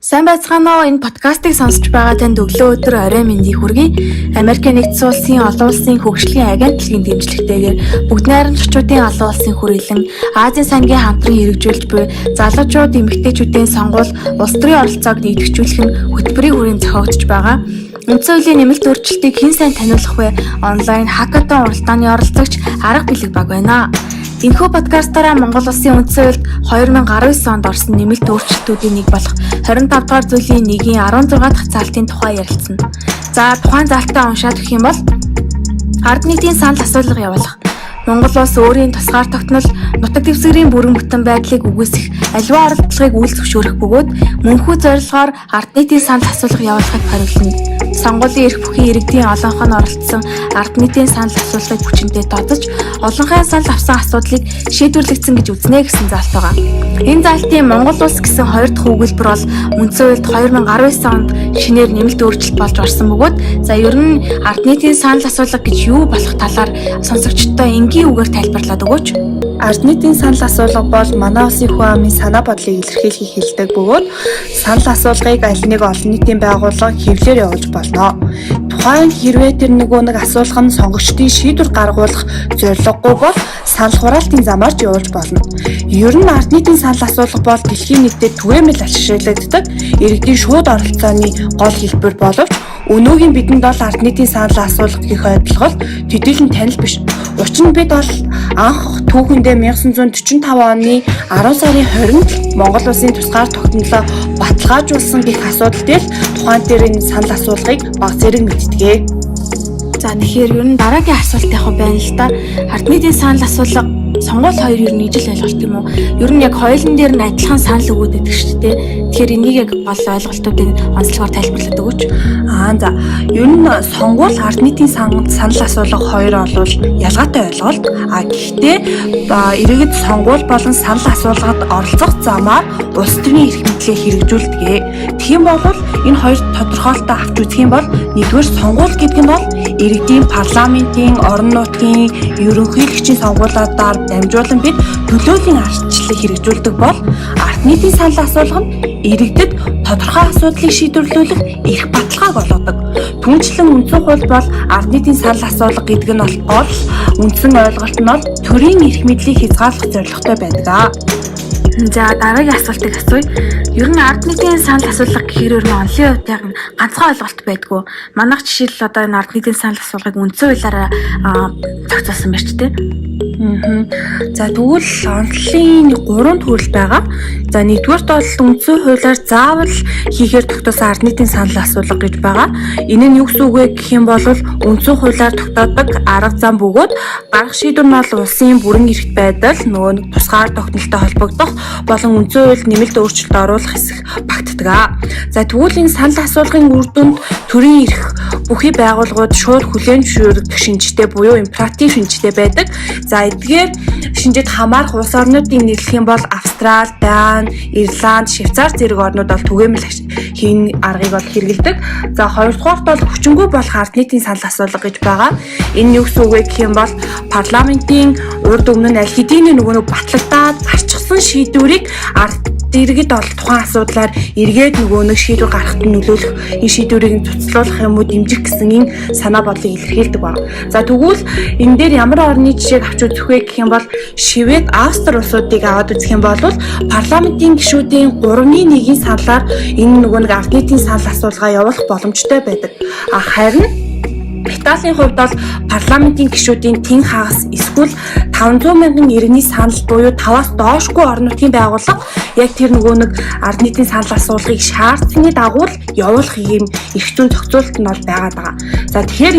Сайн байцгаана уу? Энэ подкастыг сонсч байгаа танд өглөө өдөр орой мэндийг хүргэе. Америкийн нэгдсэн улсын олон улсын хөгжлийн агентлагийн дэмжлэгтэйгээр бүгд найрамдагчдын олон улсын хүрээлэн Азийн сангийн хамтран хэрэгжүүлж буй залуучууд эмэгтэйчүүдийн сонгуул улс төрийн оролцоог нэгтгэжүүлэх нь хөтөлбөрийн хүрээнд зохиогдож байгаа. Үндсэн хуулийн нэмэлт өөрчлөлтийг хэн сайн таниулах вэ? Онлайн хакатон уралдааны оролцогч арга бэлэг баг байна. Энэхүү подкастаараа Монгол Улсын үндсэн хуульд 2019 онд орсон нэмэлт өөрчлөлтүүдийн нэг болох 25 дугаар зүйлийн 1-ийн 16 дахь заалтын тухай ярилцсан. За тухайн заалтаа уншаад өгөх юм бол ард нийтийн санал асуулга явуулах. Монгол улс өөрийн тусгаар тогтнол нутаг дэвсгэрийн бүрэн бүтэн байдлыг үгүйсэх аливаа оролдлогыг үйл зөвшөөрөх бөгөөд мөнхөө зорилгоор ард нийтийн санал асуулга явуулахыг хариулна. Сонгуулийн эрх бүхий иргэдийн олонх нь оролцсон ард нийтийн санал асуулгыг хүчинтэй тооцож олонхын санал авсан асуудлыг шийдвэрлэгдсэн гэж үзнэ гэсэн заалт байгаа. Энэ заалтын Монгол улс гэсэн хоёр дахь өгүүлбэр бол үндсэн хуульд 2019 онд шинээр нэмэлт өөрчлөлт болж орсон бөгөөд за ер нь ард нийтийн санал асуулга гэж юу болох талаар сонсогчдод энгийн үгээр тайлбарлаад өгөөч. Ард нийтийн санал асуулга бол манай улсын хүн амын санаа бодлыг илэрхийлэхийг хэлдэг бөгөөд санал асуулгыг аль нэг олон нийтийн байгууллага хэвлэлээр явуулж болно. Тухайн хэрвээ тэр нэг асуулга нь сонгогчдын шийдвэр гаргуулах зорилгогүй бол санал хураалтын замаар ч явуулж болно. Ер нь ард нийтийн санал асуулга бол дэлхийн нийтэд түгээмэл ашиглагддаг иргэдийн шууд оролцооны гол хэлбэр боловч өнөөгийн бидэнд бол ард нийтийн санал асуулга гэх ойлголт төдийлөн танил биш. Учир нь бид бол анх түүхэндээ 1945 оны 10 сарын 20-нд Монгол улсын тусгаар тогтнолоо баталгаажуулсан гэх асуудал дээр тухайн дээр энэ санал асуулгыг баг зэрэг мэдтгээ. За тэгэхээр ер нь дараагийн асуулт яг байна л да. Ард нийтийн санал асуулга сонгуул хоёр ер нь ижил ойлголт юм уу? Ер нь яг хоёулын дээр нь адилхан санал өгөөд байдаг шүү дээ. Тэгэхээр энийг яг гол ойлголтуудыг онцлогоор тайлбарлаад өгөөч. За ер нь сонгуул ард нийтийн санал асуулга хоёр бол ялгаатай ойлголт. Гэхдээ иргэд сонгуул болон санал асуулгад оролцох замаар улс төрийн эрх мэдлийг хэрэгжүүлдэг. Тэгэх юм бол энэ хоёр тодорхойлолтоо авч үзэх юм бол нэгдүгээр сонгуул гэдэг нь бол иргэдийн парламентын, орон нутгийн ерөнхийлөгчийн сонгуулиудаар дамжуулан бид төлөөлийн ардчлалыг хэрэгжүүлдэг бол ард нийтийн санал асуулга нь иргэдэд тодорхой асуудлыг шийдвэрлүүлэх эрх баталгааг олгодог. Түүнчлэн үндсэн хууль бол ард нийтийн санал асуулга гэдэг нь бол үндсэн ойлголт нь бол төрийн эрх мэдлийг хязгаарлах зорилготой байдаг. За дараагийн асуултыг асууя. Ер нь ард нийтийн санал асуулга гэхээр онлын хувьд яг ганцхан ойлголт байдгүй. Манайх жишээл одоо энэ ард нийтийн санал асуулгыг үндсэн хуулиараа тогтоосон байж тээ. За тэгвэл онлын 3 төрөл байгаа. За нэгдүгээрт бол үндсэн хуулиар заавал хийхээр тогтоосон ард нийтийн санал асуулга гэж байгаа. Энэ нь юу гэсэн үг вэ гэх юм бол үндсэн хуулиар тогтоодог арга зам бөгөөд гарах шийдвэр нь бол улсын бүрэн эрхт байдал нөгөө тусгаар тогтнолтой холбогдох болон үндсэн хуульд нэмэлт өөрчлөлт оруулах хэсэг багтдаг. За тэгвэл энэ санал асуулгын үр дүнд төрийн эрх бүхий байгууллагууд шууд хүлээн зөвшөөрөх шинжтэй буюу императив шинжтэй байдаг. За эдгээр шинжид хамаарах улс орнуудыг нэрлэх юм бол Австрали, Дани, Ирланд, Швейцар зэрэг орнууд бол түгээмэл хийн аргыг бол хэрэгэлдэг. За хоёрдугаарт бол хүчингүй болох ард нийтийн санал асуулга гэж байгаа. Энэ юу гэсэн үг вэ гэх юм бол парламентын урд өмнө нь аль хэдийн нөгөө батлагдаад гарчихсан шийдвэрийг ард иргэд бол тухайн асуудлаар эргээд нөгөө шийдвэр гаргахад нөлөөлөх энэ шийдвэрийг цуцлуулах юм уу дэмжих гэсэн энэ санаа бодлыг илэрхийлдэг байна. За тэгвэл энэ дээр ямар орны жишээг авч үзэх вэ гэх юм бол Швед, Австри улсуудыг аваад үзэх юм бол парламентын гишүүдийн 3/1-ийн саналаар энэ нөгөө ард нийтийн санал асуулгаа явуулах боломжтой байдаг. Харин Италийн хувьд бол парламентын гишүүдийн тэн хагас эсвэл 500 мянган иргэний санал буюу 5-аас доошгүй орон нутгийн байгууллага яг тэр ард нийтийн санал асуулгыг шаардсны дагуу явуулах юм эрх зүйн зохицуулалт нь бол байгаад байгаа. За тэгэхээр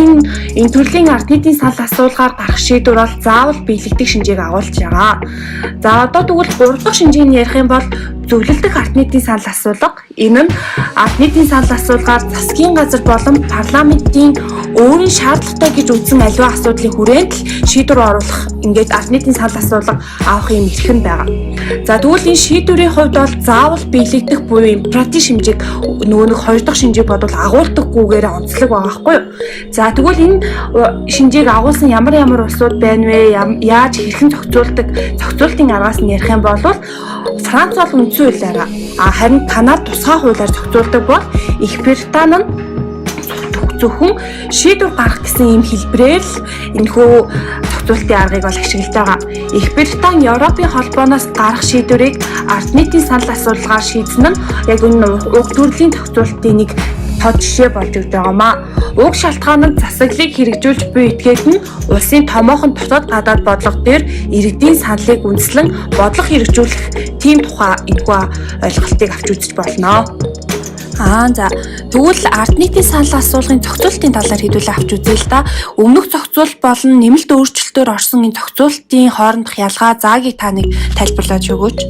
энэ төрлийн ард нийтийн санал асуулгаар гарах шийдвэр бол заавал биелэгдэх шинжээг агуулж байгаа. За одоо тэгвэл 3 дахь шинжийг ярих юм бол зөвлөлдөх ард нийтийн санал асуулга. Энэ нь ард нийтийн санал асуулгаар засгийн газар болон парламентын өөрийн шаардлагатай гэж үзсэн аливаа асуудлын хүрээнд л шийдвэр оруулах ингээд ард нийтийн санал асуулга авах юм эрх нь байгаа. За тэгвэл энэ шийдвэрийн хувьд бол заавал биелэгдэх буюу императив шинжийг нөгөө нэг хоёр дахь шинжийг бодвол агуулдаггүйгээр онцлог байгаа байхгүй юу? За тэгвэл энэ шинжийг агуулсан ямар улсууд байна вэ? Яаж хэрхэн зохицуултын аргаас нь ярих юм бол Франц бол үндсэн хуулиараа харин Канада тусгай хуулиар зохицуулдаг бол Их Британи нь зөвхөн шийдвэр гаргах гэсэн юм хэлбэрээр л энэхүү зохицуултын аргыг бол ашигладаг байгаа. Их Британи Европын холбооноос гарах шийдвэрийг ард нийтийн санал асуулгаар шийдсэн нь яг энэ уг төрлийн зохицуултын нэг тод жишээ болж өгч байгаамаа. Уг шалтгаанууд засаглалыг хэрэгжүүлж буй этгээд нь улсын томоохон дотоод гадаад бодлого дээр иргэдийн саналыг үндэслэн бодлого хэрэгжүүлэх тийм тухай эдгээр ойлголтыг авч үзэж болно. За тэгвэл ард нийтийн санал асуулгын зохицуултын талаар хэдүүлээ авч үзье л да. Өмнөх зохицуулт болон нэмэлт өөрчлөлтөөр орсон энэ зохицуултын хоорондох ялгаа заагийг та нэг тайлбарлаж өгөөч.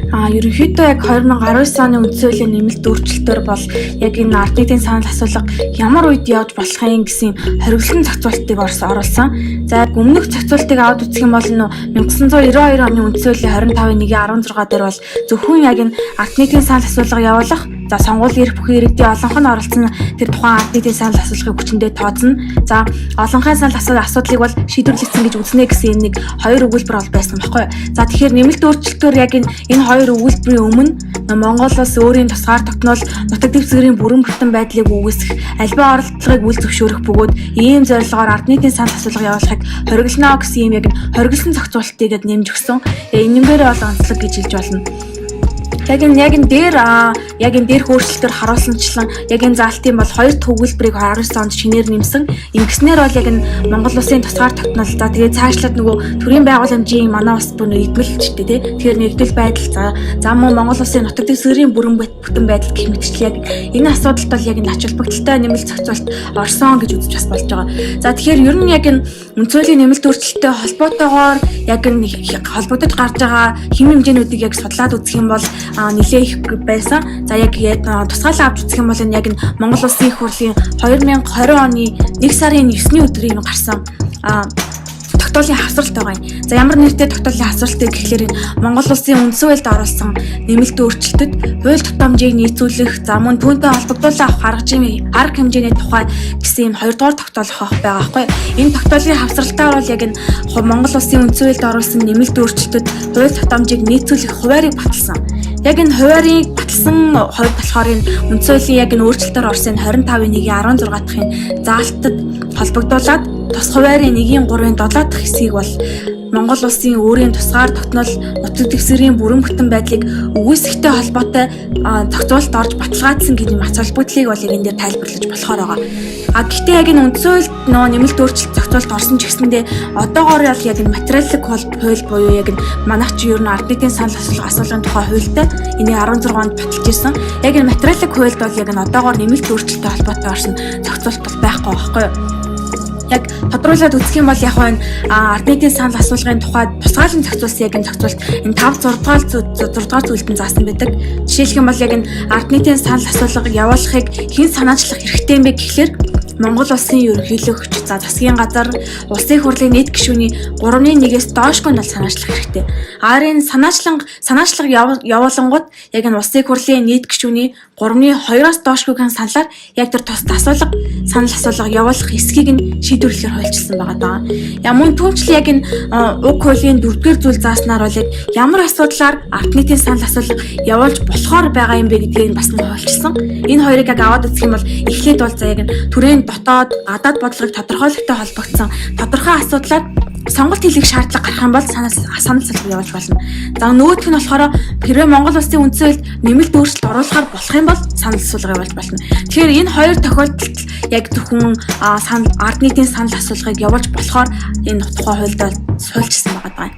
Ерөнхийдөө яг 2019 оны үндсэн хуулийн нэмэлт өөрчлөлтөөр бол яг энэ ард нийтийн санал асуулга ямар үед явж болох юм гэсэн хориглосон зохицуултыг оруулсан. За яг өмнөх зохицуултыг аваад үзэх юм бол 1992 оны үндсэн хуулийн 25.1.16 дээр бол зөвхөн яг энэ ард нийтийн санал асуулга явуулах, за сонгуулийн эрх бүхий иргэдийн олонх нь оролцсон тэр тухайн ард нийтийн санал асуулгыг хүчиндээ тооцно. За олонхын санал асуудлыг бол шийдвэрлэгдсэн гэж үзнэ гэсэн энэ нэг хоёр өгүүлбэр бол байсан байхгүй юу? За тэгэхээр нэмэлт өөрчлөлтөөр яг энэ хоёр өгүүлбэрийн өмнө Монгол улс өөрийн тусгаар тогтнол нутаг дэвсгэрийн бүрэн бүтэн байдлыг үүсгэх, альбаа оролдлогыг үл зөвшөөрөх бөгөөд ийм зорилгоор ард нийтийн санал асуулга явуулахыг хориглоно гэсэн юм яг хориглосон зохицуултыг нэмж өгсөн. Энэмгээр бол онцлог гэж хэлж болно. Яг энэ дээр өөрчлөлтөөр харуулсанчлан яг энэ заалтын бол хоёр төгөлбөрийг 19 онд шинээр нэмсэн. Ингэснээр бол яг энэ Монгол улсын тусгаар тогтнол за тэгээд цаашлаад нөгөө төрийн байгууламжийн манай улс бүр нэгдмэлчтэй тий. Тэгэхээр нэгдэл байдал за мөн Монгол улсын нутаг дэвсгэрийн бүрэн бүтэн байдал гэх мэтчлээ яг энэ асуудалд бол яг энэ ач холбогдолтой нэмэлт зохицуулт орсон гэж үзэж бас болж байгаа. За тэгэхээр ер нь яг энэ үндсөлийн нэмэлт өөрчлөлттэй холбоотойгоор яг энэ холбогдож гарч байгаа хэм хэмжээнүүдийг яг судлаад үзэх юм бол нэлээ их байсан. За яг тусгаалаа авч үзэх юм бол яг энэ Монгол Улсын их хурлын 2020 оны 1 сарын 9-ний өдрийн гарсан тогтоолын хавсралт байгаа юм. За ямар нэртэй тогтоолын хавсралтыг гэхлээр Монгол Улсын үндсэн хуульд оруулсан нэмэлт өөрчлөлтөд хууль тутамжийг нийцүүлэх, за мөн түүнтэй холбогдуулан авах арга хэмжээний тухай гэсэн юм 2 дугаар тогтоол байгаа байхгүй. Энэ тогтоолын хавсралтаар бол яг энэ Монгол Улсын үндсэн хуульд оруулсан нэмэлт өөрчлөлтөд хууль тутамжийг нийцүүлэх хуваарийг баталсан. Яг энэ хуваарийг баталсан хувьд болохоор энэ үндсэн хуулийн яг энэ өөрчлөлтөөр орсон 25.1.16 дахь заалтад холбогдуулаад тус хуваарийн 1.3-7 дахь хэсгийг бол Монгол улсын өөрийн тусгаар тогтнол нутаг дэвсгэрийн бүрэн бүтэн байдлыг үүсгэхтэй холбоотой зохицуулалт орж баталгаажсан гэж юм ач холбогдлыг бол энэ дээр тайлбарлаж болохоор байгаа. Гэхдээ яг энэ үндсэн хуульд нэмэлт өөрчлөлт зохицуулалт орсон ч гэсэндээ одоогоор яг энэ материаллык хууль буюу яг энэ манайх чи ер нь ард нийтийн санал асуулгын тухай хуультай энийг 16 онд баталж ирсэн. Яг энэ материаллык хуульд бол яг энэ одоогоор нэмэлт өөрчлөлттэй холбоотой орсон зохицуулалт бол байхгүй байхгүй юу? Яг тодруулаад үзэх юм бол яг энэ ард нийтийн санал асуулгын тухай тусгаалan зохицуулсан яг энэ зохицуулт энэ 5 6 дугаар зүйлд нь заасан байдаг. Жишээлх юм бол яг энэ ард нийтийн санал асуулга явуулахыг хэн санаачлах хэрэгтэй юм бэ гэхлээр Монгол улсын ерөнхийлөгч, за засгийн газар, улсын хурлын нийт гишүүний 3.1-ээс доошгүй нь санаачлах хэрэгтэй. Энэ санаачлага явуулангууд яг энэ улсын хурлын нийт гишүүний 3.2-оос доошгүйгийн саналаар яг тэр тус санал асуулга явуулах эсхийг нь шийдвэрлэхээр хуульчилсан байгаа даа. Мөн түүнчлэн яг энэ уг хуулийн 4-р зүйл зааснаар бол яг ямар асуудлаар ард нийтийн санал асуулга явуулж болохоор байгаа юм бэ гэдгийг бас нь хуульчилсан. Энэ хоёрыг яг аваад үзэх юм бол эхлээд бол за яг энэ төрийн дотоод гадаад бодлогыг тодорхойлохтой холбогдсон тодорхой асуудлаар сонголт хийх шаардлага гарах юм бол санал асуулга явуулж болно. За нөгөөх нь болохоор хэрвээ Монгол улсын үндсэн хуульд нэмэлт өөрчлөлт оруулахар болох юм бол санал асуулга явуулж болно. Тэгэхээр энэ хоёр тохиолдолд яг зөвхөн ард нийтийн санал асуулгыг явуулж болохоор энэ тухай хуульд суульчилсан байгаа.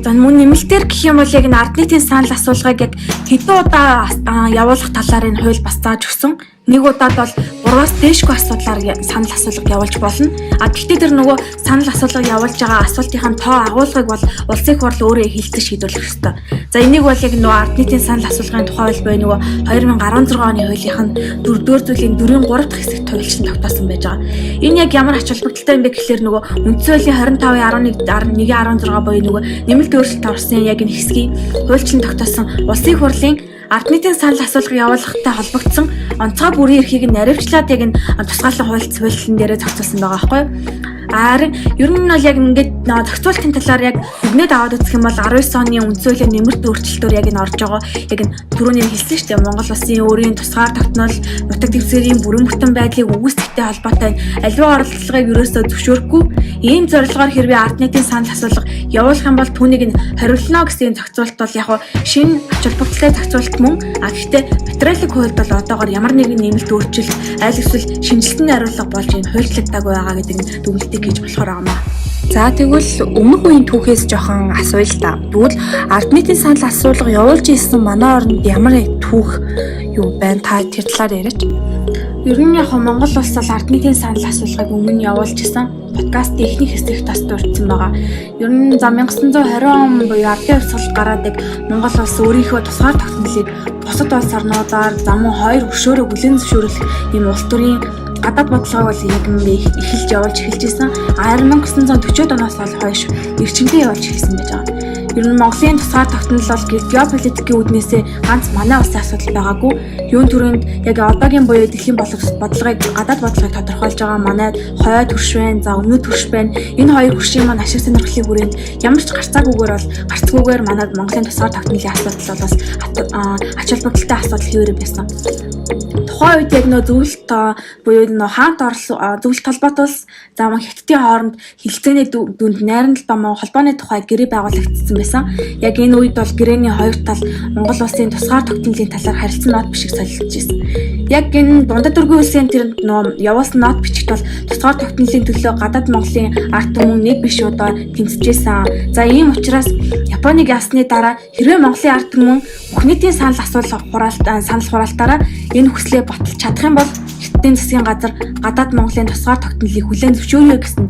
За мөн нэмэлтээр гэх юм бол яг энэ ард нийтийн санал асуулгыг яг хэдэн удаа явуулах талаар энэ хууль бас зааж өгсөн. нэг удаад бол 3-аас дээшгүй асуудлаар санал асуулга явуулж болно. Гэхдээ тэр нөгөө санал асуулга явуулж байгаа асуултын тоо агуулгыг бол улсын их хурл өөрөө хэлцэж шийдвэрлэх ёстой. За энийг бол яг нөгөө ард нийтийн санал асуулгын тухай холбоо нөгөө 2016 оны хуулийнх нь 4-р зүйлийн 4-ийн 3 дахь хэсэгт хуульчлан тогтоосон байж байгаа. Энэ яг ямар ач холбогдолтой юм бэ гэхээр нөгөө үндсэн хуулийн 25.11.16 буюу нөгөө нэмэлт өөрчлөлт орсон яг энэ хэсгийг хуульчлан тогтоосон улсын их хурлын ард нийтийн санал асуулга явуулахтай холбогдсон онцгой бүрийн эрхийг наривчлаад яг энэ тусгаалan хуульчлалын дээрээ зохицуулсан байгаа байхгүй юу? Харин ер нь бол яг ингээд зохицуултын талаар яг бүгнээд аваад үзэх юм бол 19 оны үндсэн хуулийн нэмэлт өөрчлөлтөөр яг энэ орж байгаа. Яг энэ түрүүний хэлсэн шүү дээ. Монгол Улсын өөрийн тусгаар тогтнол, нутаг дэвсгэрийн бүрэн бүтэн байдлыг үүсгэхтэй холбоотой аливаа оролдлогыг ерөөсөө зөвшөөрөхгүй. Ийм зорилгоор хэрвээ ард нийтийн санал асуулга явуулах юм бол түүнийг нь хориглоно гэсэн зохицуулт бол яг шинэ ач холбогдолтой зохицуулт мөн. Гэхдээ материалын хуульд бол одоогоор ямар нэгэн нэмэлт өөрчлөлт аль эсвэл шинжилтийн хариулга болж энэ хуульчлагдаагүй байгаа гэдэг нь дүгнэлтийг хийж болохоор байгаа. За тэгвэл өмнөх үеийн түүхээс жоохон асууя л да. Тэгвэл ард нийтийн санал асуулга явуулж ирсэн манай орнд ямар түүх юу байна? Та тэр талаар яриач. Ер нь яг Монгол улс бол ард нийтийн санал асуулгыг өмнө явуулж исэн. Подкастын эхний хэсэгт бас дурдсан байгаа. Ер нь 1920 он буюу ардын хувьсгал гараад яг Монгол улс өөрийнхөө тусгаар тогтнолыг бусад улс орнуудаар замун хоёр өшөөрөө бүлээн зөвшөөрөх ийм улс төрийн гадаад бодлогыг бол яг эхэлж явуулж эхэлж исэн. 1940-од оноос бол хойш эрчимтэй явуулж эхэлсэн байж байгаа. Ер нь Монголын тусгаар тогтнол бол геополитикийн үүднээсээ ганц манай улсын асуудал байгаагүй. Юун түрүүнд яг одоогийн буюу дэлхийн бодлогыг гадаад бодлогыг тодорхойлж байгаа манай хойд хөрш байна, за өмнөд хөрш байна. Энэ хоёр хөршийн маань ашиг сонирхлын хүрээнд ямар ч гарцгүйгээр манай Монголын тусгаар тогтнолын асуудал бол бас ач холбогдолтой асуудал хэвээрээ байсан. Тухайн үед яг нөө зөвлөлт буюу нөө хаант зөвлөлт толгойд улс за мөн хятадын хооронд хилцээний дүнд найрамдал ба мөн холбооны тухай гэрээ байгуулагдсан байсан. Яг энэ үед бол гэрээний хоёр тал Монгол улсын тусгаар тогтнолын талаар харилцан нот бичиг солилцож байсан. Яг энэ дундад дөрвөн улсын тэр нөө явуулсан нот бичигт бол тусгаар тогтнолын төлөө гадаад Монголын ард түмэн нэг биш удаа тэмцэжсэн. За ийм учраас Японыг ясны дараа хэрвээ Монголын ард түмэн бүх нийтийн санал хураалтаараа энэ хүслээ баталж чадах юм бол Хятадын засгийн газар гадаад Монголын тусгаар тогтнолыг хүлээн зөвшөөрөө гэсэн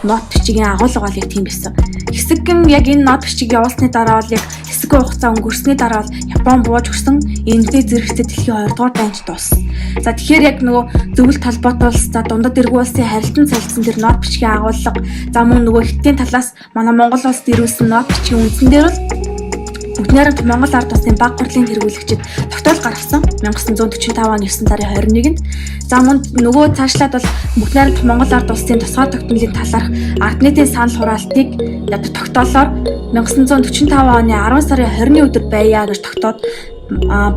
нот бичгийн агуулга бол яг тийм байсан. Хэсэгэн яг энэ нот бичиг явуулсны дараа бол яг хэсэгэн хугацаа өнгөрсөний дараа бол Япон бууж өгсөн энэтэй зэрэгцээ дэлхийн 2 дугаар дайнд дууссан. За тэгэхээр яг нөгөө зөвлөлт холбоотой улс за дундад эргүү улсын харилцан солилцсон тэр нот бичгийн агуулга за мөн нөгөө Хятадын талаас манай Монгол улсд ирүүлсэн нот бичгийн үндсэн дээр бол бүгд найрамд Монгол ард улсын баг хурлын хэрэглэгчид тогтоол гаргасан 1945 оны 9 сарын 21-нд. За мөн нөгөө цаашлаад бол бүгд найрамд Монгол ард улсын тусгаар тогтнолын талаарх ард нийтийн санал хураалтыг яг тогтоолоор 1945 оны 10 сарын 20-ны өдөр байя гэж тогтоод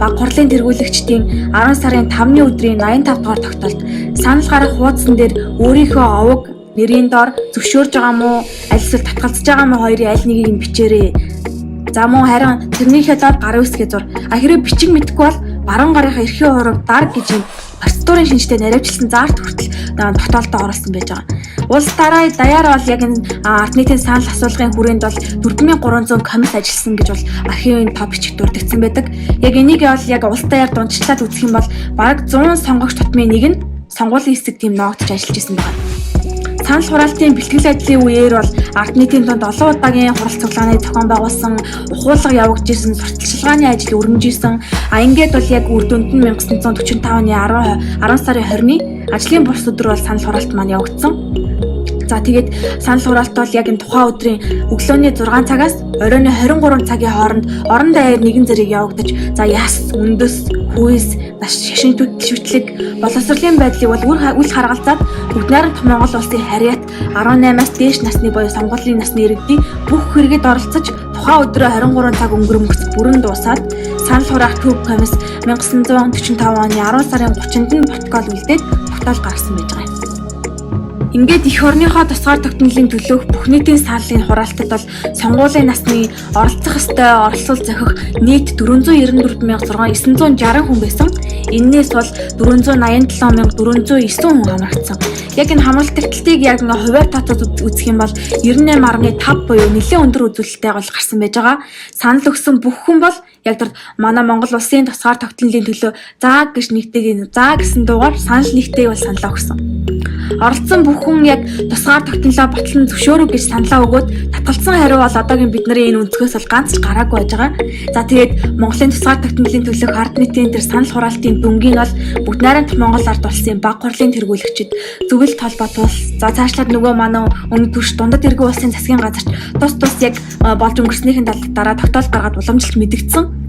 баг хурлын тэргүүлэгчдийн 10 сарын 5-ны өдрийн 85 дугаар тогтоолт санал гарах хуудсан дээр өөрийнхөө овог нэрийн дор зөвшөөрж байгаа мó аль эсвэл татгалзаж байгаа мó хоёрын аль нэгийг нь бичээрэй. За мөн харин тэрнийхээ дор гар үсгээ зур. Хэрэг бичиг мэдэхгүй бол баруун гарынхаа эрхийн хураг дарга гэж юм процедурын шинжтэй наривчлсан заалт хүртэл тогтоолтод оруулсан байж байгаа. Улс даяар бол яг энэ ард нийтийн санал асуулгын хүрээнд бол 4300 комисс ажилласан гэж бол архивын топ бичиг дурддагдсан байдаг. Яг энийг бол яг улс даяар дундчлаад үзэх юм бол бараг 100 сонгогч тутмын нэг нь сонгуулийн хэсэг тийм ноогдож ажиллаж исэн байна. Санал хураалтын бэлтгэл ажлын үеэр бол ард нийтийн дунд олон удаагийн хурал цуглааны зохион байгуулсан, ухуулга явагдаж исэн, сурталчилгааны ажил өргөмжүүлсэн. Ингээд бол яг үр дүнд нь 1945 оны 10 сарын 20-ны ажлын бус өдөр бол санал хураалт маань явагдсан. За тэгээд санал хураалт бол яг энэ тухайн өдрийн өглөөний 6 цагаас оройн 23 цагийн хооронд орон даяар нэгэн зэрэг явагдаж за яс, үндэс, хүйс, шашин шүтлэг, боловсролын байдлыг бол үл харгалзаад бүгд найрамд Монгол улсын харьяат 18-аас дээш насны буюу сонгуулийн насны иргэдийн бүх хэрэгэд оролцож тухайн өдрөө 23 цаг өнгөрмөс бүрэн дуусаад санал хураах төв комисс 1945 оны 10 сарын 30-нд нь протокол үлдээд тогтоол гаргасан байж байгаа юм. Ингээд эх орныхоо тусгаар тогтнолын төлөөх бүх нийтийн саналын хураалтад бол сонгуулийн насны оролцох ёстой оролцол зохих нийт 494,960 хүн байсан. Энээс бол 487,409 хүн хамрагдсан. Яг энэ хамгаалалт эрхлэлтийг яг ингээ хуваар тооцоод үзэх юм бол 98.5 буюу нэлээд өндөр үзүүлэлттэй бол гарсан байж байгаа. Санал өгсөн бүх хүн бол яг тэр манай Монгол улсын тусгаар тогтнолын төлөө заа гэж нэгтгэдэг заа гэсэн дуугаар санал нэгтэйг бол саналаа өгсөн. Оролцсон бүх хүн яг тусгаар тогтнолоо батлан зөвшөөрөв гэж саналаа өгөөд татгалзсан хариу бол одоогийн бидний энэ өнцгөөс бол ганц ч гараагүй байж байгаа. За тэгээд Монголын тусгаар тогтнолын төлөөх ард нийтийн тэр санал хураалтын дүнгийн бол бүгд найрамд Монгол ард улсын баг хурлын тэргүүлэгчид зөвлөлт холбоот улс за цаашлаад нөгөө манай өмнө түвш дундад иргэн улсын засгийн газарт тус яг болж өнгөрснийхэн дараа тогтоол гаргаад уламжилт мэдэгдсэн.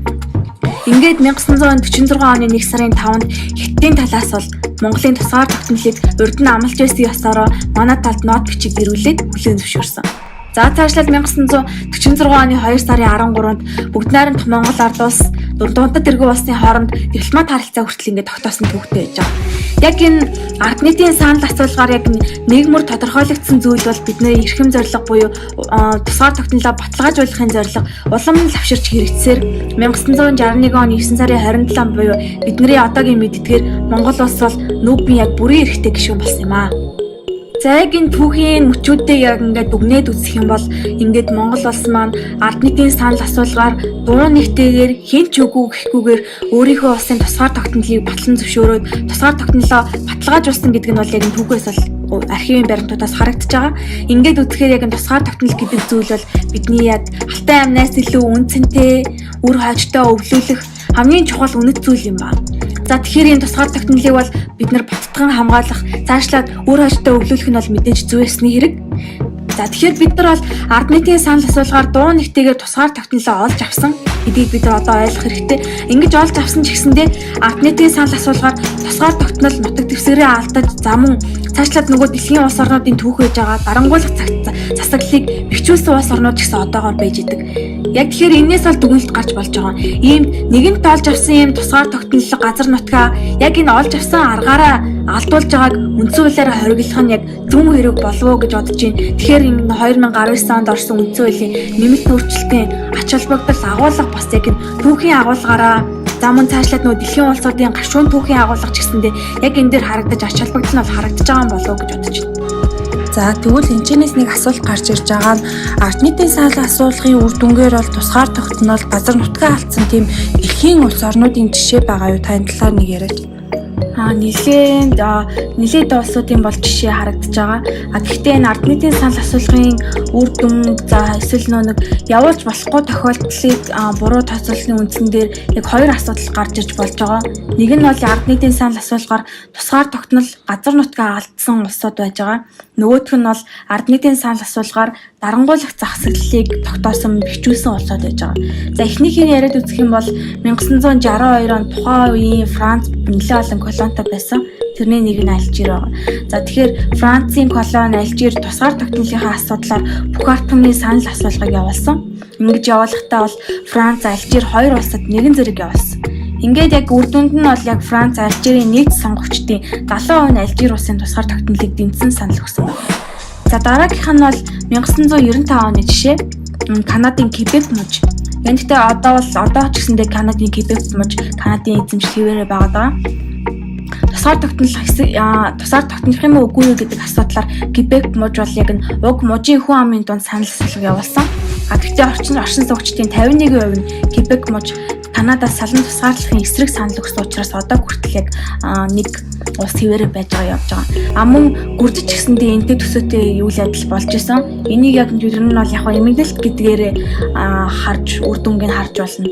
Ингээд 1946 оны 1 сарын 5-нд Хятадын талаас бол Монголын тусгаар тогтнолыг урд нь амлаж байсан ёсоор манай талд нот бичиг ирүүлээд хүлээн зөвшөөрсөн. За цаашлаад 1946 оны 2 сарын 13-нд бүгд найрамдах Монгол ард улс дундад иргэн улсын хооронд дипломат харилцаа хүртэл ингээд тогтоосон төвхтэй байж байгаа. Яг энэ ард нийтийн санал асуулгаар яг нийгмөр тодорхойлогдсон зүйл бол бидний эрхэм зорилго буюу тусгаар тогтнолоо баталгаажуулахын зорилго улам лавширч хэрэгжсээр 1961 оны 9 сарын 27 буюу бидний одоогийн мэддгээр Монгол улс бол нүүбийн яг бүрэн эрхтэй гишүүн болсон юм аа. За яг энэ түүхийн мөчүүдийг яг ингээд дүгнээд үзэх юм бол ингээд Монгол улс маань ард нийтийн санал асуулгаар дуу нэгтэйгээр хэн ч үгүй гэхгүйгээр өөрийнхөө улсын тусгаар тогтнолыг батлан зөвшөөрөөд тусгаар тогтнолоо баталгаажуулсан гэдэг нь бол яг энэ түүхээс бол архивын баримтуудаас харагдаж байгаа. Ингээд үзэхээр яг энэ тусгаар тогтнол гэдэг зүйл бол бидний яг алтай амнаас илүү үнцэнтэй, үр хойчтой өвлүүлэх хамгийн чухал үнэт зүйл юм байна. За тэгэхээр энэ тусгаар тогтнолыг бол бид нар баттган хамгаалах, цаашлаад үр хойчтой өвлүүлэх нь бол мэдээж зүйсний хэрэг. За тэгэхээр бид нар бол ард нийтийн санал асуулгаар дуу нэгтэйгээр тусгаар тогтнолоо олж авсан гэдгийг бид нар одоо ойлгох хэрэгтэй. Ингэж олж авсан ч гэсэндээ ард нийтийн санал асуулгаар тусгаар тогтнол нутаг дэвсгэрээ алдаж за мөн цаашлаад нөгөө дэлхийн улс орнуудын түүх байж байгаа дарангуйлах засаглалыг бэхжүүлсэн улс орнууд гэсэн одоогоор байж идэг. Яг тэгэхээр энээс бол дүгнэлт гарч болж байгаа. Ийм нэгэнт олж авсан ийм тусгаар тогтнол газар нутгаа яг энэ олж авсан аргаараа алдуулж байгааг үндсэн хуулиараа хориглох нь яг зөв хэрэг болов уу гэж бодож байна. Тэгэхээр энэ 2019 онд орсон үндсэн хуулийн нэмэлт өөрчлөлтийн ач холбогдол агуулга бас яг энэ түүхийн агуулгаараа замун цаашлаад нөгөө дэлхийн улсуудын гашуун түүхийн агуулга ч гэсэндээ яг энэ дээр харагдаж ач холбогдол нь бол харагдаж байгаа юм болов уу гэж бодож байна. За тэгвэл энэчнээс нэг асуулт гарч ирж байгаа нь ард нийтийн санал асуулгын үр дүнгээр бол тусгаар тогтнол газар нутгаа алдсан тийм эрхийн улс орнуудын жишээ байгаа юу? Таны талаар нэг яриач. Нилээд улсуудын бол жишээ харагдаж байгаа. Гэхдээ энэ ард нийтийн санал асуулгын үр дүн за эсвэл нэг явуулж болохгүй тохиолдлыг буруу тооцоолсны үндсэн дээр яг хоёр асуудал гарч ирж болж байгаа. Нэг нь бол ард нийтийн санал асуулгаар тусгаар тогтнол газар нутгаа алдсан улсууд байж байгаа. Нөгөөх нь бол ард нийтийн санал асуулгаар дарангуйлах засаглалыг тогтоосон бэхжүүлсэн улсууд байж байгаа. За эхнийхийг яриад үзэх юм бол 1962 онд тухайн үеийн Франц нэлээд олон колонитой байсан. Тэрний нэг нь Алжир байгаа. За тэгэхээр Францын колони Алжир тусгаар тогтнолынхаа асуудлаар бүх ард түмний санал асуулгыг явуулсан. Ингэж явуулахдаа бол Франц, Алжир хоёр улсад нэгэн зэрэг явуулсан. Ингээд яг үр дүнд нь бол яг Франц, Алжирийн нийт сонгогчдын 70% нь Алжир улсын тусгаар тогтнолыг дэмжсэн санал өгсөн байна. За дараагийнх нь бол 1995 оны жишээ Канадын Кебек мужи. Гэхдээ одоо ч гэсэндээ Канадын Кебек мужи Канадын эзэмшил хэвээрээ байгаа даа. Тусгаар тогтнох юм уу үгүй юу гэдэг асуудлаар Кебек мужи бол яг нь уг мужийн хүн амын дунд санал асуулга явуулсан. Гэхдээ орчин суугчдын 51% нь Кебек мужи Канадаас салан тусгаарлахын эсрэг санал өгсөн учраас одоо хүртэл яг нэг улс хэвээрээ байж байгаа явж байгаа. Мөн гүрдэж гисэндээ энтэй төсөөтэй үйл явдал болж исэн. Энийг яг ер нь бол яг эмгэнэлт гэдгээрээ харж үр дүнгийг харж болно.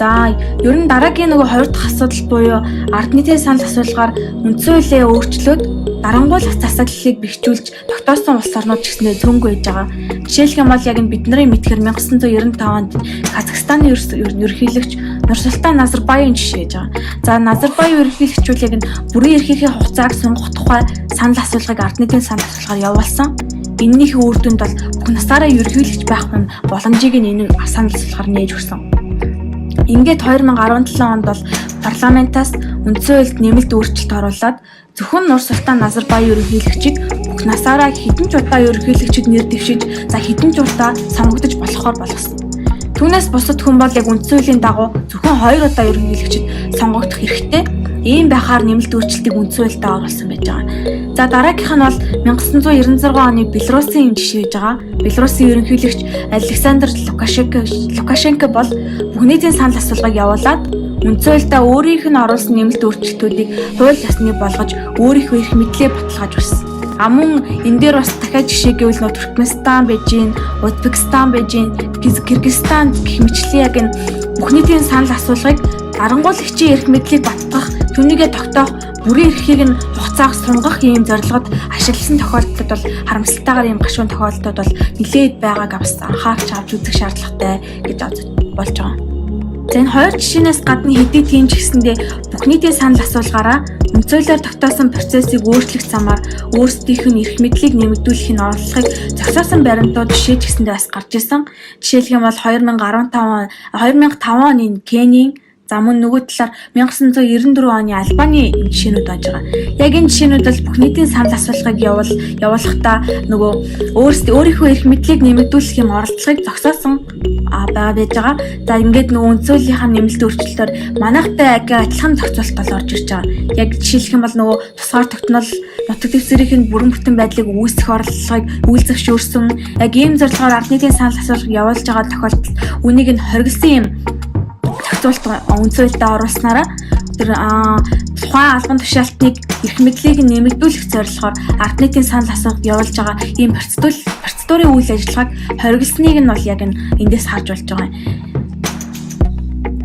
За ер нь дараагийн нөгөө хоёр дахь асуудал буюу ард нийтийн санал асуулгаар үндсэн хуулиа өөрчлөөд дарангуйлах засаглалыг бэхжүүлж тогтоосон улс орнууд ч гэснээр цөөнгүй байж байгаа. Жишээлх юм бол яг энэ бидний мэдхээр 1995 онд Казахстаны ерөнхийлөгч Нурсултан Назарбаевын жишээ байж байгаа. За Назарбаев ерөнхийлөгч бол яг энэ бүрэн эрхийнхээ хугацааг сунгах тухай санал асуулгыг ард нийтийн санал асуулгаар явуулсан. Эннийхээ үр дүнд бол бүх насаараа ерөнхийлөгч байх нь боломжийг энэ санал асуулгаар нээж өгсөн. Ингээд 2017 онд бол парламентаас үндсэн хуульд нэмэлт өөрчлөлт оруулаад зөвхөн Нурсултан Назарбаев ерөнхийлөгчийг бүх насаараа хэдэн ч удаа ерөнхийлөгчд нэр дэвшиж за хэдэн ч удаа сонгогдож болохоор болгосон. Түүнээс бусад хүн бол яг үндсэн хуулийн дагуу зөвхөн 2 удаа ерөнхийлөгчд сонгогдох хэрэгтэй. Ийм байхаар нэмэлт өөрчлөлтийг үндсэн хуульд оруулсан байж байгаа. За дараагийнх нь бол 1996 оны Белорусын жишээ байж байгаа. Белорусын ерөнхийлөгч Александр Лукашенко бол бүх нийтийн санал асуулгыг явуулаад үндсэн хуульдаа өөрийнх нь оруулсан нэмэлт өөрчлөлтүүдийг хууль ёсны болгож өөрийнхөө эрх мэдлээ баталгааж барьсан. Мөн энэ дээр бас дахиад жишээ гэвэл Туркменстан, Бээжин, Узбекистан, Бээжин, Кыргызстан гэх мэтчлэн яг энэ бүх нийтийн санал асуулгыг дарангуулагчийн эрх мэдлийг батгах, түүнийгээ тогтоох, бүрийн эрхийг нь хугацааг сунгах ийм зорилгод ашигласан тохиолдлууд бол харамсалтайгаар ийм гашуун тохиолдлууд бол нэлээд байгааг бас анхаарч авч үзэх шаардлагатай гэж болж байгаа. За энэ хоёр жишээнээс гадна хэдий тийм ч гэсэндээ бүх нийтийн санал асуулгаараа үндсөөлөөр тогтоосон процессыг өөрчлөх замаар өөрсдийнх нь эрх мэдлийг нэмэгдүүлэхийг оруулахыг зохицуулсан баримтууд жишээ ч гэсэндээ бас гарч ирсэн. Жишээлх юм бол 2005 оны Кенийн, за мөн нөгөө талаар 1994 оны Албаны жишээнүүд байж байгаа. Яг энэ жишээнүүд бол бүх нийтийн санал асуулгыг явуулахдаа нөгөө өөрийнхөө эрх мэдлийг нэмэгдүүлэх юм оролдлогыг зогсоосон байгаа байж байгаа. За ингээд нөгөө үндсөөлийнхаа нэмэлт өөрчлөлтөөр манайхтай адилхан зохицуулалт бол орж ирж байгаа. Яг жишээлх юм бол нөгөө тусгаар тогтнол нутаг дэвсгэрийн бүрэн бүтэн байдлыг үүсгэх оролдлогыг үйлзэгшүүлсэн. Яг ийм зорилгоор ард нийтийн санал асуулгыг явуулж байгаа тохиолдолд үнийг нь хоригдсан юм зохицуулалт үндсэн хуульдаа оруулснараа тэр тухайн албан тушаалтныг эрх мэдлийг нэмэгдүүлэх зорилгоор ард нийтийн санал асуулгад явуулж байгаа ийм процедурын үйл ажиллагааг хориглосныг нь бол яг эндээс харж болж байгаа юм.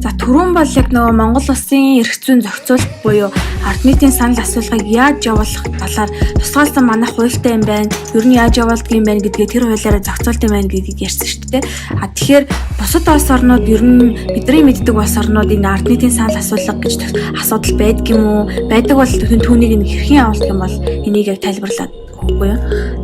За түрүүн бол яг нөгөө Монгол Улсын эрх зүйн зохицуулалт буюу ард нийтийн санал асуулгыг яаж явуулах талаар тусгаалсан манайх хуультай юм байна. Ер нь яаж явуулдаг юм байна гэдгээ тэр хуулиараа зохицуулт юм байна гэдгийг ярьсан шүү дээ. Тэгэхээр бусад улс орнууд ер нь бидний мэддэг улс орнууд энэ ард нийтийн санал асуулга гэж асуудал байдаг юм уу? Байдаг бол түүнийг хэрхэн явуулах юм бол энийг яг тайлбарлаад өгөхгүй юу?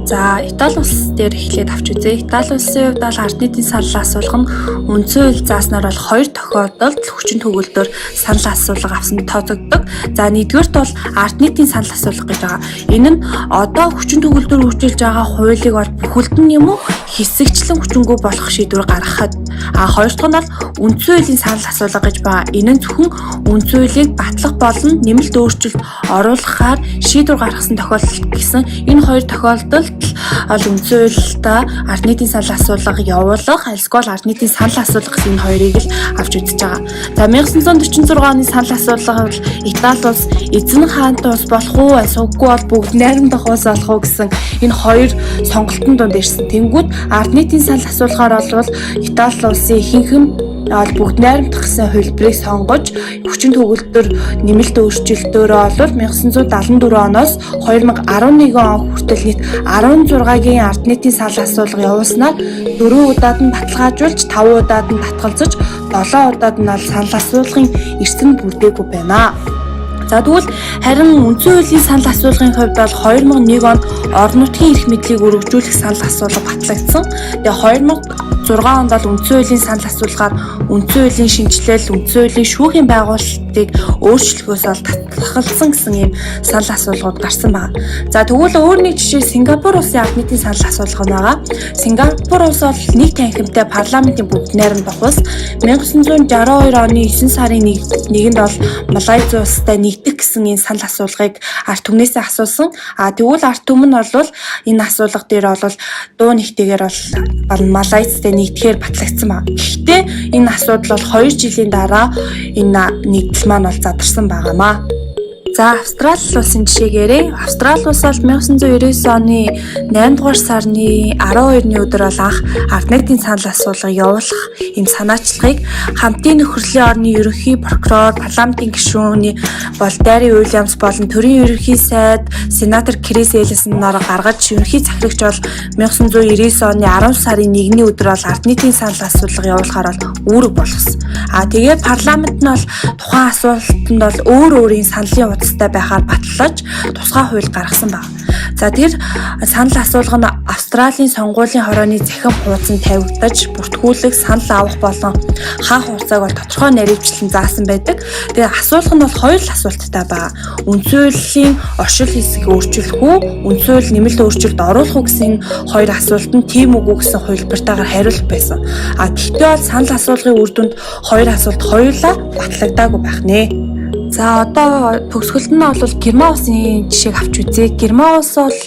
За Итали улс дээр эхлээд авч үзье. Итали улсын хувьд бол ард нийтийн санал асуулга нь үндсэн хууль зааснаар бол 2 тохиолдолд хүчин төгөлдөр санал асуулга авсан тооцогддог. За нэгдүгээрт бол ард нийтийн санал асуулга гэж байгаа. Энэ нь одоо хүчин төгөлдөр үржилж байгаа хуулийг бол бүхэлдэн юм уу хэсэгчлэн хүчингү болох шийдвэр гаргахад хоёр дахь нь бол үндсэн хуулийн санал асуулга гэж байгаа. Энэ нь зөвхөн үндсэн хуулийг батлах болон нэмэлт өөрчлөлт оруулахаар шийдвэр гаргасан тохиолдол гэсэн энэ хоёр тохиолдолд бол үндсэн хуультай ард нийтийн санал асуулга явуулах, альсгүй ард нийтийн санал асуулга гэсэн энэ хоёрыг л авч үзэж байгаа. За 1946 оны санал асуулга бол Итали улс эзэн хаант улс болох уу, эсвэл бол бүгд найрамдах улс болох уу гэсэн энэ хоёр сонголтын дунд ирсэн. Тэнгүүд ард нийтийн санал асуулгаар бол Итали улсын ихэнхэн бүгд найрамдах гэсэн хувилбарыг сонгож хүчин төгөлдөр нэмэлт өөрчлөлтөөрөө бол 1974 оноос 2011 он хүртэл нийт 16-гийн ард нийтийн санал асуулга явуулснаар 4 удаад нь баталгаажуулж 5 удаад нь татгалзаж 7 удаад нь санал асуулгын эрсдэл нь бүрдээгүй байна. За тэгвэл харин үндсэн хуулийн санал асуулгын хувьд бол 2001 онд орон нутгийн эрх мэдлийг өргөжүүлэх санал асуулга батлагдсан. Тэгээ 2006 онд бол үндсэн хуулийн санал асуулгаар үндсэн хуулийн шинжилэл, үндсэн хуулийн шүүхийн байгуулалтыг өөрчлөхөөс бол татгалзсан гэсэн ийм санал асуулгууд гарсан байна. За тэгвэл өөр нэг жишээ Сингапур улсын ард нийтийн санал асуулга байгаа. Сингапур улс бол нэг танхимтай парламентын бүгд найрамдах улс. 1962 оны 9 сарын 1-нд бол Малайз улстай нэгдэх гэсэн энэ санал асуулгыг ард түмнээсээ асуусан. Тэгвэл ард түмэн нь бол энэ асуулга дээр бол дуу нэгтэйгээр бол Малайзтай нэгдэхээр батлагдсан байна. Гэхдээ энэ асуудал бол 2 жилийн дараа энэ нэгдэл маань бол задарсан байгаамаа. За Австрали улсын жишээгээрээ Австрали улс бол 1999 оны 8 дугаар сарны 12-ны өдөр бол анх ард нийтийн санал асуулга явуулах энэ санаачлагыг хамтын нөхөрлөлийн орны ерөнхий прокурор, парламентын гишүүний бол Дари Уильямс болон төрийн ерөнхий сайд сенатор Крис Эллисон нар гаргаж ерөнхий захирагч бол 1999 оны 10 сарын 1-ний өдөр бол ард нийтийн санал асуулга явуулахаар бол үүрэг болгосон. Тэгээд парламент нь бол тухайн асуултанд бол өөр өөрийн саналын удастай байхаар батлаж тусгай хууль гаргасан байна. За тэр санал асуулга нь Австралийн сонгуулийн хорооны захин хуудсанд тавигдаж бүртгүүлэх, санал авах болон хаах хугацааг бол тодорхой наривчлан заасан байдаг. Тэгээ асуулга нь бол хоёр л асуулттай байна. Үндсэн хуулийн оршил хэсгийг өөрчилөх үү, үндсэн хууль нэмэлт өөрчлөлт оруулах уу гэсэн хоёр асуулт нь тийм үгүй гэсэн хувилбартаагаар хариулах байсан. Гэхдээ бол санал асуулгын үр дүнд хоёр асуулт хоёулаа батлагдаагүй байх нэ. За одоо төгсгөлд нь бол Герман улсын жишээг авч үзье. Герман улс бол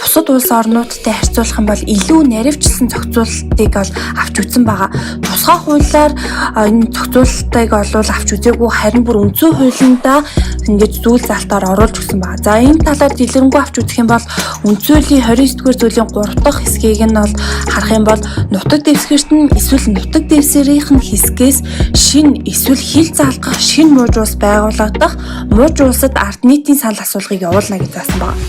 бусад улс орнуудтай харьцуулах юм бол илүү наривчлсан зохицуултыг бол авч үзсэн байгаа. Тусгай хуулиар энэ зохицуултыг бол авч үзээгүй, харин бүр үндсэн хуулиндаа ингээд зүйл залтаар оруулж өгсөн байгаа. За энэ талаар дэлгэрэнгүй авч үзэх юм бол үндсэн хуулийн 29-р зүйлийн 3 дахь хэсгийг нь бол харах юм бол нутаг дэвсгэрт нь эсвэл нутаг дэвсгэрийн хэсгээс шин эсвэл хил заалгах шин мууж улс байгуулагдах, мууж улсад ард нийтийн санал асуулгыг явуулна гэж заасан байна.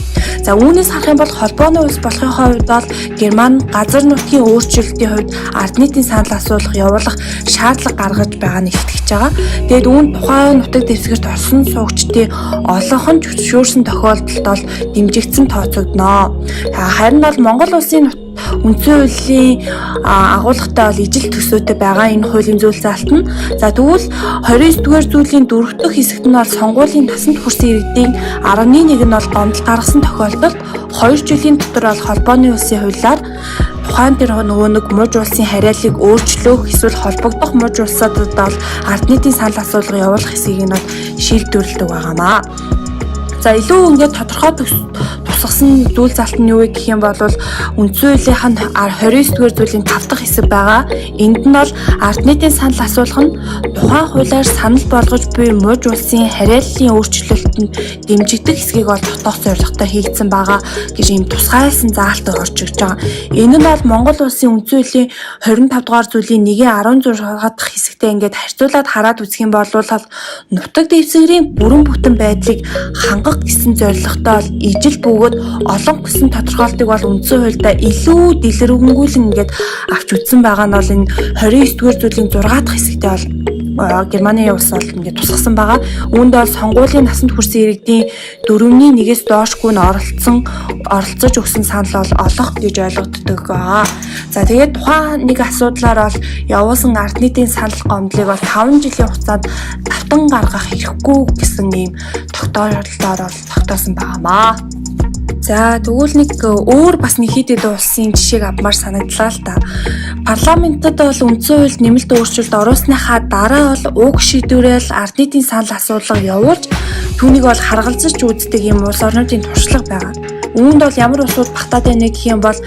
За үүнээс харах юм бол холбооны улс болохын хувьд бол Герман газар нутгийн өөрчлөлтийн хувьд ард нийтийн санал асуулга явуулах шаардлага гаргаж байгаа нь илтгэж байгаа. Тэгээд үүнд тухайн нутаг дэвсгэрт орсон суугчдын олонх нь зөвшөөрсөн тохиолдолд бол дэмжигдсэн тооцогдно. Харин бол Монгол улсын үндсэн хуулийн агуулгатай бол ижил төсөөтэй байгаа энэ хуулийн зүйл заалт нь. За тэгвэл 29-р зүйлийн 4 дахь хэсэгт нь бол сонгуулийн насанд хүрсэн иргэдийн 11-г нь бол гомдол гаргасан тохиолдолд 2 жилийн дотор бол холбооны улсын хуулиар тухайн тэр нөгөө нэг мууж улсын хариаллыг өөрчлөх эсвэл холбогдох мууж улсуудад бол ард нийтийн санал асуулга явуулах хэсгийг нь шийдвэрлэдэг байгаамаа. За илүү ингээд тодорхой тусгасан зүйл залт нь юу вэ гэх юм бол үндсэн хуулийнханд 29-р зүйлийн 5 дахь хэсэг байгаа. Энд нь бол ард нийтийн санал асуулга нь тухайн хуулиар санал болгож буй мууж улсын хариаллын өөрчлөлтөнд дэмжигдэх хэсгийг бол дотоох зорилготой хийгдсэн байгаа гэж ийм тусгайлсан заалтыг орж ирж байгаа. Энэ нь бол Монгол улсын үндсэн хуулийн 25 дугаар зүйлийн 1-16 дахь хэсэгтэй ингээд харьцуулаад хараад үзэх юм бол нутаг дэвсгэрийн бүрэн бүтэн байдлыг хангах гэсэн зорилготой бол ижил бөгөөд олон гэсэн тодорхойлтыг бол үндсэн хуульдаа илүү дэлгэрэнгүйлэн ингээд авч үзсэн байгаа нь бол энэ 29-р зүйлийн 6 дахь хэсэгтээ бол Германы улс бол ингээд тусгасан байгаа. Үүнд бол сонгуулийн насанд хүрсэн иргэдийн 4-1-ээс доошгүй нь оролцож өгсөн санал бол олох гэж ойлгогддог байгаа. За тэгээд тухайн нэг асуудлаар бол явуулсан ард нийтийн санал гомдлыг бол 5 жилийн хугацаанд давтан гаргах хэрэггүй гэсэн ийм тогтоололтоор бол тогтоосон байгаамаа. За тэгвэл нэг өөр бас нэг хэд хэдэн улсын жишээг авмаар санагдлаа л та. Парламентод бол үндсэн хуульд нэмэлт өөрчлөлт оруулсныхаа дараа бол уг шийдвэрэл ард нийтийн санал асуулга явуулж түүнийг бол харгалзаж үздэг юм улс орнуудын туршлага байгаа. Үүнд бол ямар улсууд багтаад байна гэх юм бол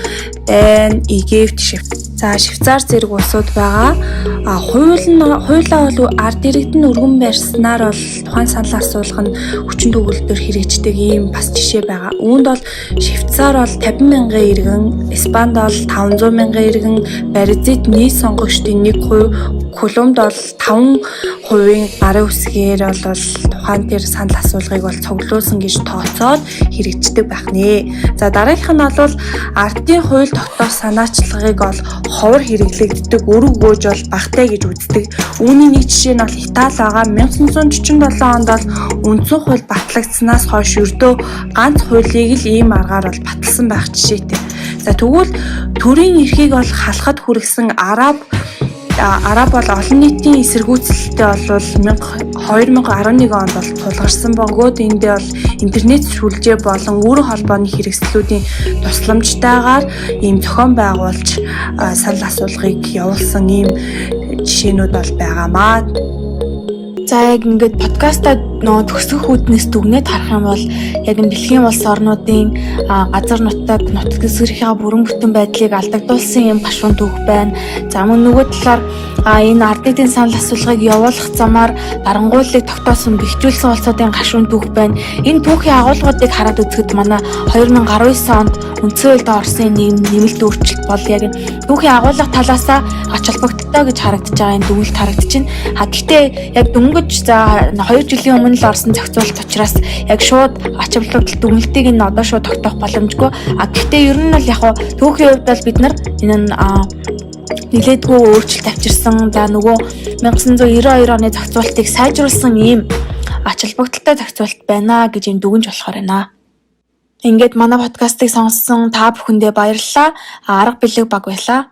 Дани, Египт, Швейцар зэрэг улсууд байгаа. Хуулиа бол ард иргэдэн өргөн барьснаар бол тухайн санал асуулга нь хүчин төгөлдөр хэрэгждэг ийм бас жишээ байгаа. Үүнд бол Швейцар бол 50,000 иргэн, Испанд бол 500,000 иргэн, Бразилд нийт сонгогчдын 1%, Колумбд бол 5% гарын үсгээр бол тухайн тэр санал асуулгыг бол цуглуулсан гэж тооцоод хэрэгждэг байх нэ. За дараагийнх нь бол ардын хууль тогтоох санаачлагыг бол ховор хэрэглэгддэг өрөг гөөж бол багтай гэж үздэг. Үүний нэг жишээ нь бол Итали байгаа. 1947 онд бол үндсэн хууль батлагдсанаас хойш ердөө ганц хуулийг л ийм аргаар бол баталсан байх жишээтэй. За тэгвэл төрийн эрхийг бол халахад хүргэсэн Араб бол олон нийтийн эсэргүүцэлтэй бол 2011 онд бол тулгарсан бөгөөд эндээ бол интернет сүлжээ болон үүрэг холбооны хэрэгслүүдийн тусламжтайгаар ийм зохион байгуулж санал асуулгыг явуулсан ийм жишээнүүд бол байгаамаа. За яг ингээд подкастаа төгсгөх үүднээс дүгнээд харах юм бол яг энэ дэлхийн улс орнуудын газар нутаг дэвсгэрийнхээ бүрэн бүтэн байдлыг алдагдуулсан юм гашуун түүх байна. За мөн нөгөө талаар энэ ард нийтийн санал асуулгыг явуулах замаар дарангууллыг тогтоосон бэхжүүлсэн улсуудын гашуун түүх байна. Энэ түүхийн агуулгуудыг хараад үзэхэд манай 2019 онд үндсэн хуульд орсон нэмэлт өөрчлөлт бол яг түүхийн агуулга талаасаа ач холбогдолтой гэж харагдаж байгаа энэ дүгнэлт харагдчихна. Гэхдээ яг дөнгөж за 2 жилийн өмнө л орсон зохицуулалт учраас яг шууд ач холбогдол дүгнэлтийг нь одоо шууд тогтоох боломжгүй. Гэхдээ ер нь бол яг түүхийн хувьд бол бид нар энэ нэлээдгүй өөрчлөлт авчирсан. За нөгөө 1992 оны зохицуулалтыг сайжруулсан ийм ач холбогдолтой зохицуулалт байна гэж юм дүгнж болохоор байна. Ингээд манай подкастыг сонссон та бүхэндээ баярлалаа. Арга бэлэг баг байлаа.